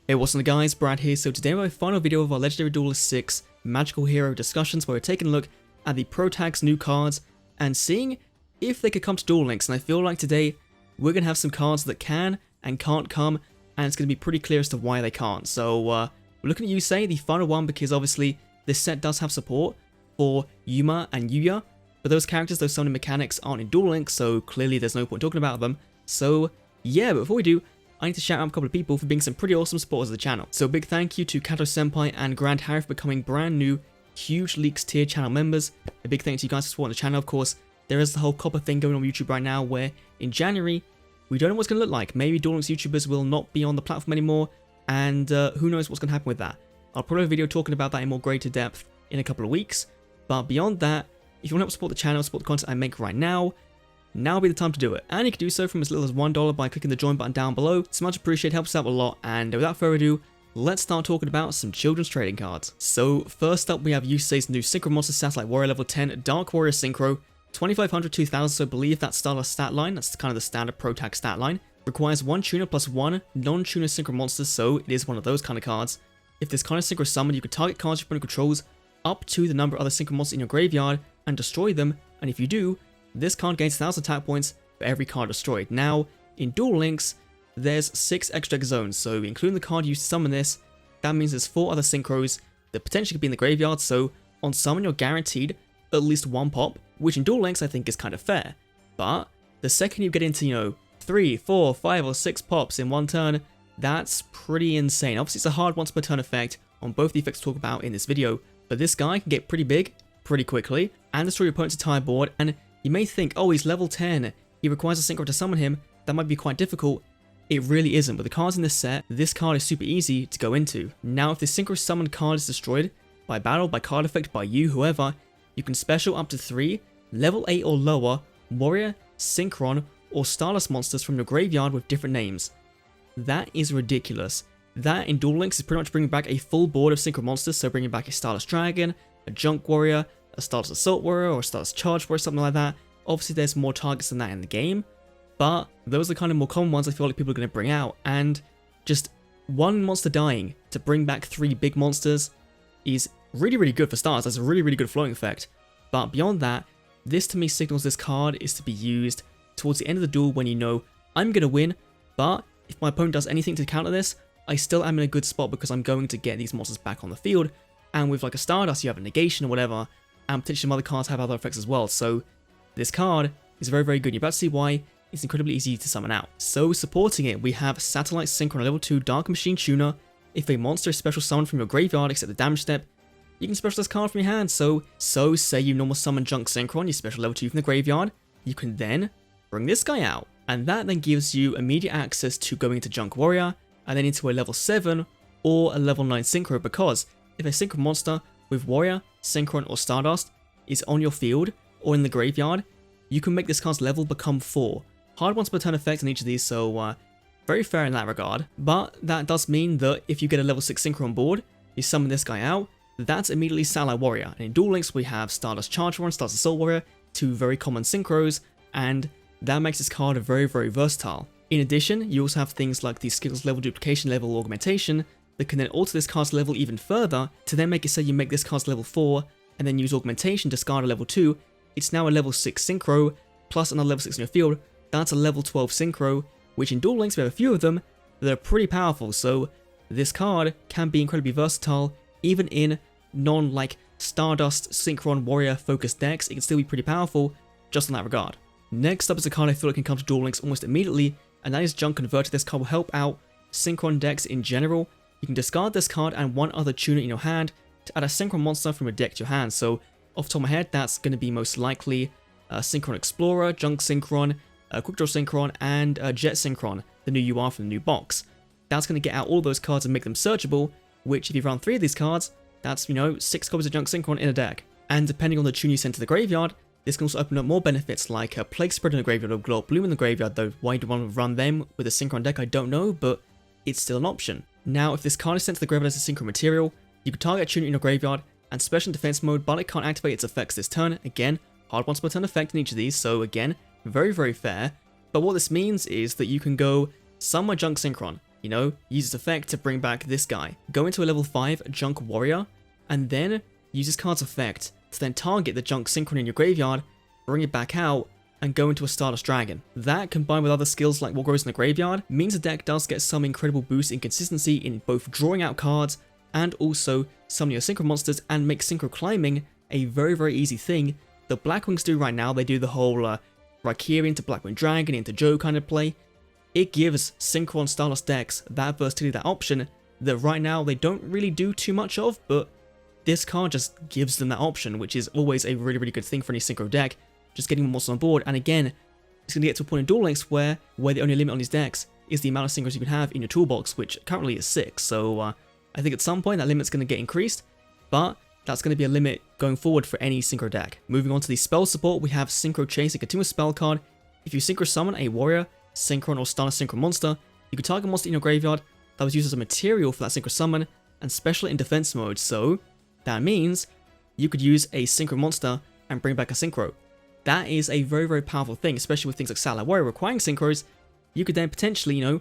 Hey, what's up guys, Brad here. So today my final video of our Legendary Duelist 6 Magical Hero discussions, where we're taking a look at the Pro Tags new cards and seeing if they could come to Duel Links. And I feel like today we're going to have some cards that can and can't come, and it's going to be pretty clear as to why they can't. So we're looking at Yusei, the final one, because obviously this set does have support for Yuma and Yuya, but those characters, those summoning mechanics aren't in Duel Links, so clearly there's no point talking about them. So yeah, but before we do, I need to shout out a couple of people for being some pretty awesome supporters of the channel. So a big thank you to Kato Senpai and Grand Harry for becoming brand new Huge Leaks tier channel members. A big thank you to you guys for supporting the channel. Of course, there is the whole copper thing going on YouTube right now, where in January, we don't know what's going to look like. Maybe Duel Links YouTubers will not be on the platform anymore, and who knows what's going to happen with that. I'll probably have a video talking about that in more greater depth in a couple of weeks. But beyond that, if you want to help support the channel, support the content I make right now will be the time to do it. And you can do so from as little as $1 by clicking the join button down below. It's much appreciated, helps out a lot, and without further ado, let's start talking about some children's trading cards. So first up, we have Yusei's new Synchro Monster Satellite Warrior level 10 Dark Warrior Synchro, 2500, 2000, so I believe that's Starless stat line, that's kind of the standard Pro Tag stat line. Requires 1 tuner plus 1 non-tuner Synchro Monsters, so it is one of those kind of cards. If this kind of Synchro summon, you can target cards your opponent controls up to the number of other Synchro Monsters in your graveyard and destroy them, and if you do, this card gains 1000 attack points for every card destroyed. Now, in Duel Links, there's 6 extra deck zones, so including the card used to summon this, that means there's 4 other Synchros that potentially could be in the graveyard, so on summon you're guaranteed at least 1 pop, which in Duel Links I think is kind of fair. But the second you get into, 3, 4, 5 or 6 pops in one turn, that's pretty insane. Obviously it's a hard once per turn effect on both the effects to talk about in this video, but this guy can get pretty big pretty quickly and destroy your opponent's entire board. And you may think, oh, he's level 10, he requires a Synchro to summon him, that might be quite difficult. It really isn't. With the cards in this set, this card is super easy to go into. Now, if this Synchro summoned card is destroyed by battle, by card effect, by you, whoever, you can special up to 3 level 8 or lower Warrior, Synchron, or Starless monsters from your graveyard with different names. That is ridiculous. That in Duel Links is pretty much bringing back a full board of Synchro monsters, so bringing back a Starless Dragon, a Junk Warrior, a Starless Assault Warrior, or a Starless Charge Warrior, something like that. Obviously there's more targets than that in the game, but those are the kind of more common ones I feel like people are going to bring out, and just 1 monster dying to bring back 3 big monsters is really, really good for stars. That's a really, really good flowing effect. But beyond that, this to me signals this card is to be used towards the end of the duel when you know, I'm going to win, but if my opponent does anything to counter this, I still am in a good spot because I'm going to get these monsters back on the field. And with like a Stardust, you have a negation or whatever, and potentially some other cards have other effects as well. So this card is very, very good. You're about to see why it's incredibly easy to summon out. So supporting it, we have Satellite Synchron level 2 Dark Machine Tuner. If a monster is special summoned from your graveyard except the damage step, you can special this card from your hand. So say you normal summon Junk Synchron, you special level 2 from the graveyard, you can then bring this guy out. And that then gives you immediate access to going into Junk Warrior, and then into a level 7 or a level 9 Synchro, because if a Synchro monster with Warrior, Synchron, or Stardust is on your field or in the graveyard, you can make this card's level become 4. Hard once per turn effect on each of these, so very fair in that regard. But that does mean that if you get a level 6 Synchro on board, you summon this guy out, that's immediately Satellite Warrior. And in Duel Links we have Stardust Charge Warrior and Stardust Assault Warrior, 2 very common Synchros, and that makes this card very, very versatile. In addition, you also have things like the Skills Level Duplication Level Augmentation that can then alter this card's level even further to then make it say you make this card's level 4 and then use Augmentation to discard a level 2. It's now a level 6 Synchro plus another level 6 in your field. That's a level 12 Synchro, which in Duel Links we have a few of them that are pretty powerful. So this card can be incredibly versatile even in non-like Stardust Synchron Warrior focused decks. It can still be pretty powerful just in that regard. Next up is a card I feel like can come to Duel Links almost immediately, and that is Junk Converter. This card will help out Synchron decks in general. You can discard this card and 1 other tuner in your hand to add a Synchron monster from a deck to your hand. So off the top of my head, that's going to be most likely Synchron Explorer, Junk Synchron, Quick Draw Synchron, and Jet Synchron, the new UR from the new box. That's going to get out all those cards and make them searchable, which if you run 3 of these cards, that's, 6 copies of Junk Synchron in a deck. And depending on the tune you send to the graveyard, this can also open up more benefits like a Plague Spread in the graveyard or Glow Up Bloom in the graveyard, though why do you want to run them with a Synchron deck I don't know, but it's still an option. Now, if this card is sent to the graveyard as a Synchro material, you can target a tuner in your graveyard and special in defense mode, but it can't activate its effects this turn. Again, hard once per turn effect in each of these, so again, very, very fair. But what this means is that you can go summon Junk Synchron, You know, use its effect to bring back this guy. Go into a level 5 Junk Warrior, and then use this card's effect to then target the Junk Synchron in your graveyard, bring it back out, and go into a Stardust Dragon. That, combined with other skills like what grows in the graveyard, means the deck does get some incredible boost in consistency in both drawing out cards and also summoning your Synchro monsters, and make Synchro climbing a very, very easy thing. The Blackwings do right now. They do the whole Raikiri into Blackwing Dragon into Joe kind of play. It gives Synchron Stardust decks that versatility, that option, that right now they don't really do too much of, but this card just gives them that option, which is always a really, really good thing for any Synchro deck, just getting more monsters on board. And again, it's going to get to a point in Duel Links where the only limit on these decks is the amount of Synchros you can have in your toolbox, which currently is 6, so I think at some point that limit's going to get increased, but that's going to be a limit going forward for any Synchro deck. Moving on to the spell support, we have Synchro Chase, a continuous spell card. If you Synchro summon a Warrior, Synchron, or Stardust Synchro monster, you can target a monster in your graveyard that was used as a material for that Synchro summon and special it in defense mode, so that means you could use a Synchro monster and bring back a Synchro. That is a very, very powerful thing, especially with things like Satellite Warrior requiring Synchros. You could then potentially, you know,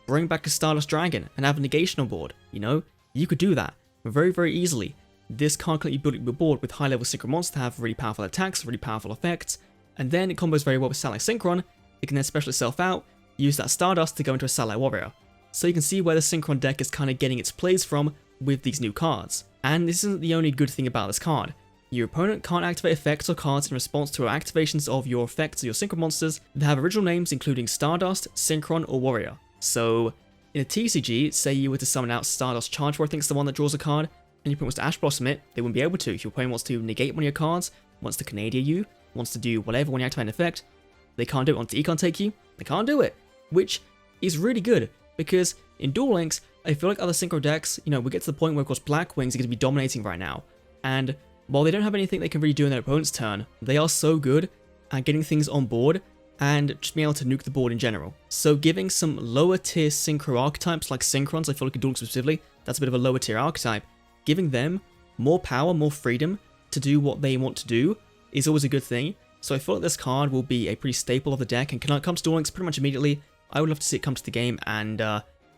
bring back a Stardust Dragon and have a negation on board, you know? You could do that very, very easily. This card can let you build your board with high-level Synchro monsters to have really powerful attacks, really powerful effects, and then it combos very well with Satellite Synchron. It can then special itself out, use that Stardust to go into a Satellite Warrior. So you can see where the Synchron deck is kind of getting its plays from with these new cards. And this isn't the only good thing about this card. Your opponent can't activate effects or cards in response to activations of your effects or your Synchro monsters that have original names including Stardust, Synchron, or Warrior. So in a TCG, say you were to summon out Stardust Charge, where I think it's the one that draws a card, and your opponent wants to Ash Blossom it, they wouldn't be able to. If your opponent wants to negate one of your cards, wants to Canadia you, wants to do whatever when you activate an effect, they can't do it. Wants to Econ take you, they can't do it. Which is really good, because in Duel Links, I feel like other Synchro decks, you know, we get to the point where of course Blackwings are going to be dominating right now, and while they don't have anything they can really do in their opponent's turn, they are so good at getting things on board and just being able to nuke the board in general. So giving some lower tier Synchro archetypes like Synchrons, I feel like in Duel Links specifically, that's a bit of a lower tier archetype, giving them more power, more freedom to do what they want to do is always a good thing. So I feel like this card will be a pretty staple of the deck and can come to Duel Links pretty much immediately. I would love to see it come to the game, and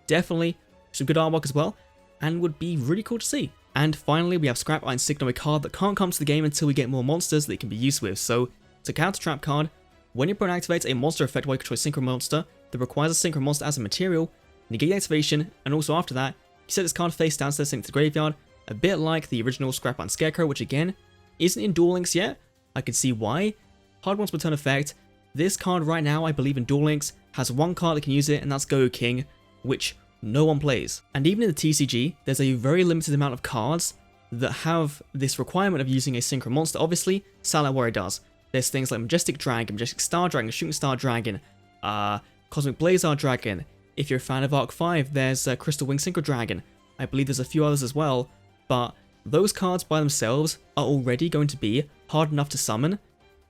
definitely some good artwork as well, and would be really cool to see. And finally, we have Scrap Iron Signal, a card that can't come to the game until we get more monsters that it can be used with. So it's a counter trap card. When your opponent activates a monster effect while you control a Synchro monster that requires a Synchro monster as a material, negate the activation, and also after that, you set this card face down instead of sending it to the graveyard, a bit like the original Scrap Iron Scarecrow, which again, isn't in Duel Links yet. I can see why. Hard once per turn effect. This card right now, I believe in Duel Links, has one card that can use it, and that's Go King, which no one plays. And even in the TCG, there's a very limited amount of cards that have this requirement of using a Synchro monster. Obviously, Satellite Warrior does. There's things like Majestic Dragon, Majestic Star Dragon, Shooting Star Dragon, Cosmic Blazar Dragon. If you're a fan of Arc 5, there's Crystal Wing Synchro Dragon. I believe there's a few others as well, but those cards by themselves are already going to be hard enough to summon.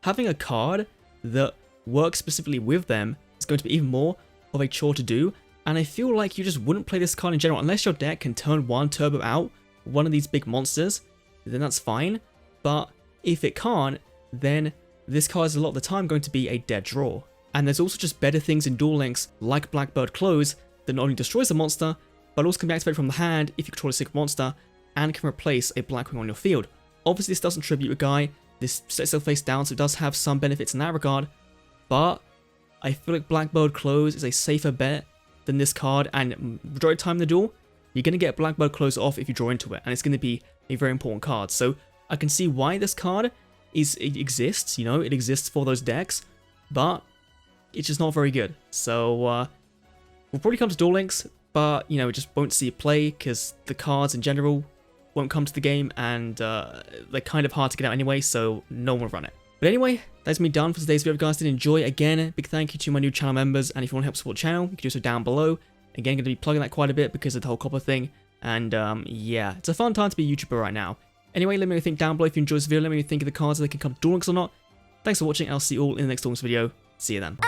Having a card that works specifically with them is going to be even more of a chore to do, and I feel like you just wouldn't play this card in general unless your deck can turn one turbo out one of these big monsters, then that's fine. But if it can't, then this card is a lot of the time going to be a dead draw. And there's also just better things in Duel Links like Blackbird Close that not only destroys the monster, but also can be activated from the hand if you control a Synchro monster and can replace a Blackwing on your field. Obviously this doesn't tribute a guy, this sets itself face down, so it does have some benefits in that regard, but I feel like Blackbird Close is a safer bet than this card, and majority of the time in the duel, you're going to get Blackbird Close off if you draw into it, and it's going to be a very important card. So I can see why this card it exists, you know, it exists for those decks, but it's just not very good. So we'll probably come to Duel Links, but, you know, we just won't see it play because the cards in general won't come to the game, and they're kind of hard to get out anyway, so no one will run it. But anyway, that's me done for today's video. If you guys did enjoy, again, big thank you to my new channel members, and if you want to help support the channel, you can do so down below. Again, going to be plugging that quite a bit because of the whole copper thing, and yeah, it's a fun time to be a YouTuber right now. Anyway, let me know what you think down below. If you enjoyed this video, let me know what you think of the cards, if they can come to Duel Links or not. Thanks for watching, I'll see you all in the next Duel Links video. See you then.